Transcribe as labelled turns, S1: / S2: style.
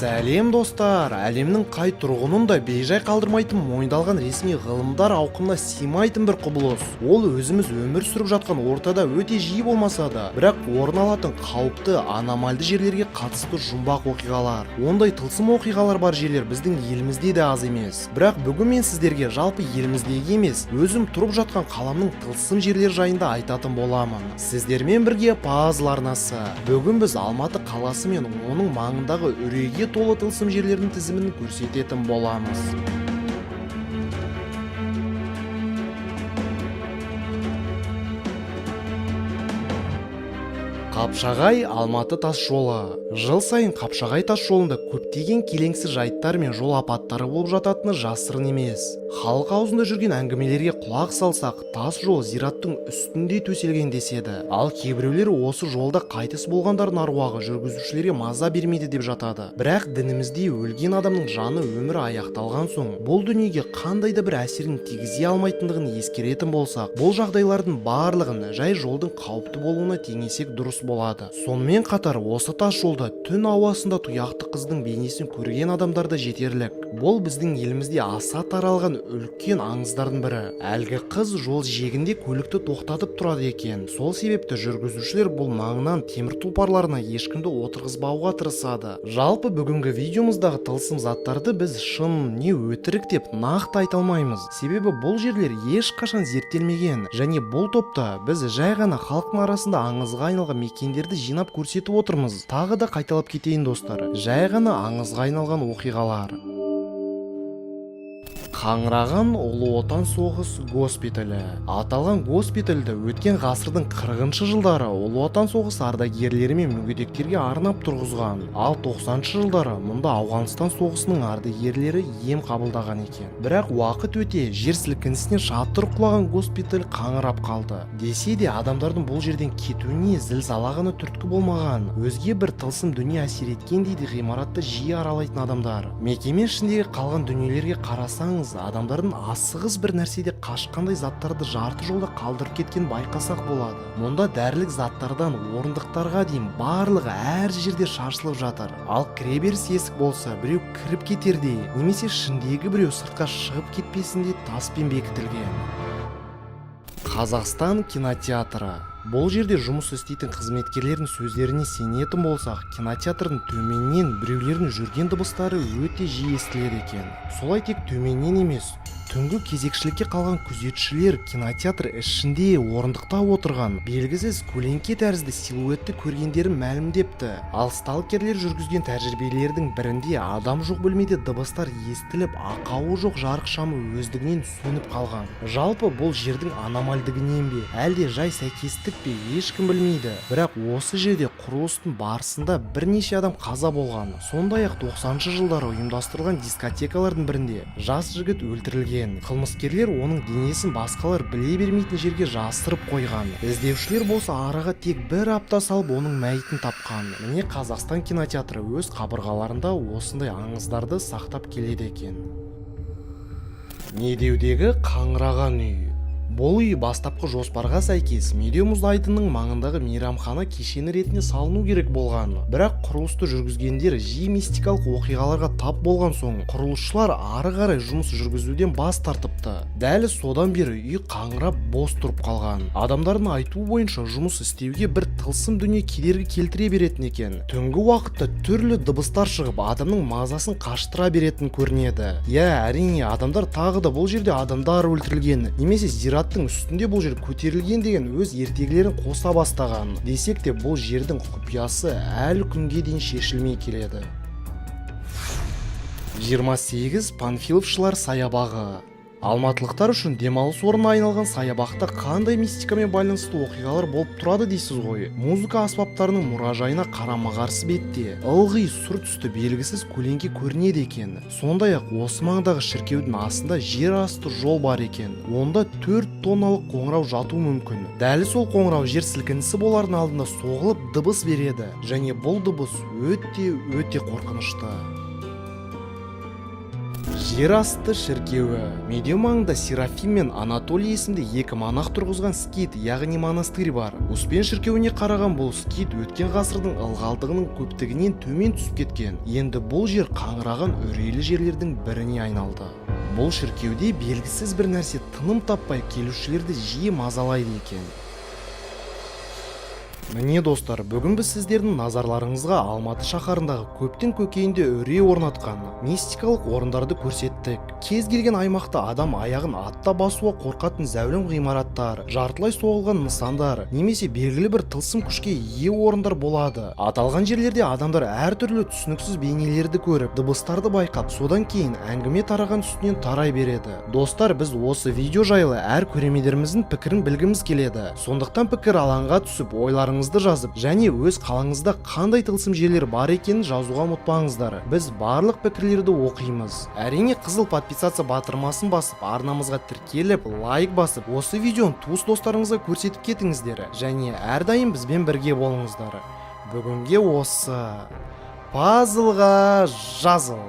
S1: Сәлем достар, әлемнің қай тұрғынын да бейжай қалдырмайтын мойындалған ресми ғылымдар ауқымына сыймайтын бір құбылыс. Ол өзіміз өмір сүріп жатқан ортада өте жиі болмаса да, бірақ орын алатын қауіпті аномальды жерлерге қатысты жұмбақ оқиғалар. Ондай тылсым оқиғалар бар жерлер біздің елімізде де аз емес. Бірақ бүгін мен сіздерге жалпы еліміздегі емес, өзім тұрып жатқан қаламның тылсым жерлер жайында айтатын боламын. Сіздермен бірге Пазл арнасы. Бүгін біз Алматы қаласы мен оның маңындағы үрейге толы тылсым жерлердің тізімін көрсететін боламыз. Қапшағай Алматы тас жолы. Жыл сайын Қапшағай тас жолында көптеген келеңсіз жайттар мен жол апаттары болып жататыны жасырын емес. Халық аузында жүрген әңгімелерге құлақ салсақ, тас жол зираттың үстінде төселген деседі. Ал кейбіреулер осы жолда қайтыс болғандардың аруағы жүргізушілерге маза бермейді деп жатады. Бірақ дінімізде өлген адамның жаны өмірі аяқталған соң, бұл дүниеге қандай да бір әсерін тигізе алмайтындығын ескеретін болсақ, бұл жағдайлардың барлығын жай жолдың қауіпті болуына теңесек дұрыс болады. Сонымен қатар осы тас жолда түн ауасында тұяқты қыздың бейнесін көрген адамдар да жетерлік. Бұл біздің елімізде аса таралған үлкен аңыздардың бірі. Әлгі қыз жол жиегінде көлікті тоқтатып тұрады екен. Сол себепті жүргізушілер бұл маңынан темір тұлпарларына ешкімді отырғызбауға тырысады. Жалпы бүгінгі видеомыздағы тылсым заттарды біз шын не өтірік деп нақты айта алмаймыз. Себебі бұл жерлер ешқашан зерттелмеген, және бұл топта біз жай ғана халықтың арасында аңызға айналған мекендерді жинап көрсетіп отырмыз. Тағы да қайталап кетейін достар, жай ғана аңызға айналған оқиғалар. Қаңыраған Ұлы Отан соғыс госпиталі. Аталған госпитальді өткен ғасырдың 40-шы жылдары Ұлы Отан соғыс ардагерлері мен мүгедектерге арнап тұрғызған. Ал 90-шы жылдары мұнда Ауғанстан соғысының ардагерлері ем қабылдаған екен. Бірақ уақыт өте жер сілкінісінен шатыры құлаған госпиталь қаңырап қалды. Десе де адамдардың бұл жерден кетуіне зілзалағаны түрткі болмаған. Өзге бір тылсым дүние әсер еткен дейді ғимаратты жиі аралайтын адамдар. Мекеме ішіндегі қалған дүниелерге қарасаңыз, адамдардың асығыс бір нәрседе қашқандай заттарды жарты жолда қалдырып кеткен байқасақ болады. Мұнда дәрілік заттардан орындықтарға дейін барлығы әр жерде шашылып жатыр. Ал кіреберіс есік болса, біреу кіріп кетердей, немесе ішіндегі біреу сыртқа шығып кетпесінде таспен бекітілген. Қазақстан кинотеатры. Бұл жерде жұмыс істейтін қызметкерлердің сөздеріне сенетін болсақ, кинотеатрдың төменнен біреулердің жүрген дыбыстары өте жиі естіледі екен. Солай тек төменнен емес, түнгі кезекшілікке қалған күзетшілер кинотеатр ішінде орындықта отырған белгісіз көлеңке тәрізді силуетті көргендерін мәлімдепті. Ал сталкерлер жүргізген тәжірибелердің бірінде адам жоқ бөлмеде дыбыстар естіліп, ақауы жоқ жарық шамы өздігінен сөніп қалған. Жалпы бұл жердің аномальдігінен бе, әлде жай сәйкестік пе, ешкім білмейді. Бірақ осы жерде құрылыстың барысында бірнеше адам қаза болған. Сондай-ақ 90-шы жылдары ұйымдастырылған дискотекалардың бірінде жас жігіт өлтірілген. Қылмыскерлер оның денесін басқалар біле бермейтін жерге жасырып қойған. Іздеушілер болса араға тек бір апта салып оның мәйітін тапқан. Міне Қазақстан кинотеатры өз қабырғаларында осындай аңыздарды сақтап келеді екен. Медеудегі қаңыраған үй. Бұл үй бастапқы жоспарға сәйкес Медеу мұз айдынының маңындағы мейрамхана кешені ретінде салыну керек болған. Бірақ құрылысты жүргізгендер жиі мистикалық оқиғаларға тап болған соң, құрылысшылар ары қарай жұмыс жүргізуден бас тартыпты. Дәл содан бері үй қаңырап бос тұрып қалған. Адамдардың айтуы бойынша жұмыс істеуге бір тылсым дүние кедергі келтіре беретін екен. Түнгі уақытта түрлі дыбыстар шығып, адамның мазасын қаштыра беретін көрінеді. Әрине, адамдар тағы да бұл жерде адамдар өлтірілген, немесе зираттың үстінде бұл жер көтерілген деген өз ертегілерін қоса бастаған. Десек те бұл жердің құпиясы әлі күнге дейін шешілмей келеді. 28 Панфиловшылар саябағы. Алматылықтар үшін демалыс орнына айналған саябақта қандай мистикамен байланысты оқиғалар болып тұрады дейсіз ғой. Музыка аспаптарының мұражайына қарама-қарсы бетте ылғи сұр түсті белгісіз көлеңке көрінеді екен. Сондай-ақ осы маңдағы шіркеудің астында жер асты жол бар екен. Онда 4 тонналық қоңырау жатуы мүмкін. Дәл сол қоңырау жер сілкінісі болардың алдында соғылып дыбыс береді, және бұл дыбыс өте қорқынышты. Жер асты шіркеуі. Медеу маңында Серафим мен Анатолий есімді екі монах тұрғызған скит, яғни монастырь бар. Успен шіркеуіне қараған бұл скит өткен ғасырдың ылғалдығының көптігінен төмен түсіп кеткен. Енді бұл жер қаңыраған үрейлі жерлердің біріне айналды. Бұл шіркеуде белгісіз бір нәрсе тыным таппай келушілерді жиі мазалайды екен. Міне достар, бүгін біз сіздердің назарларыңызға Алматы шаһарындағы көптен көкейінде үрей орнатқан мистикалық орындарды көрсеттік. Кез келген аймақта адам аяғын атта басуға қорқатын зәулім ғимараттар, жартылай соғылған нысандар, немесе белгілі бір тылсым күшке ие орындар болады. Аталған жерлерде адамдар әртүрлі түсініксіз бейнелерді көріп, дыбыстарды байқап, содан кейін әңгіме тараған үстінен тарай береді. Достар, біз осы видео жайлы әр көрермендеріміздің пікірін білгіміз келеді. Сондықтан пікір алаңға түсіп, ойларыңызды жазып, және өз қалаңызда қандай тылсым жерлер бар екенін жазуға ұмытпаңыздар. Біз барлық пікірлерді оқимыз. Әрине, қызыл подписация батырмасын басып, арнамызға тіркеліп, лайк басып, осы видеоны туыс достарыңызға көрсетіп кетіңіздер, және әрдайым бізбен бірге болыңыздар. Бүгінге осы. Пазлға жазыл.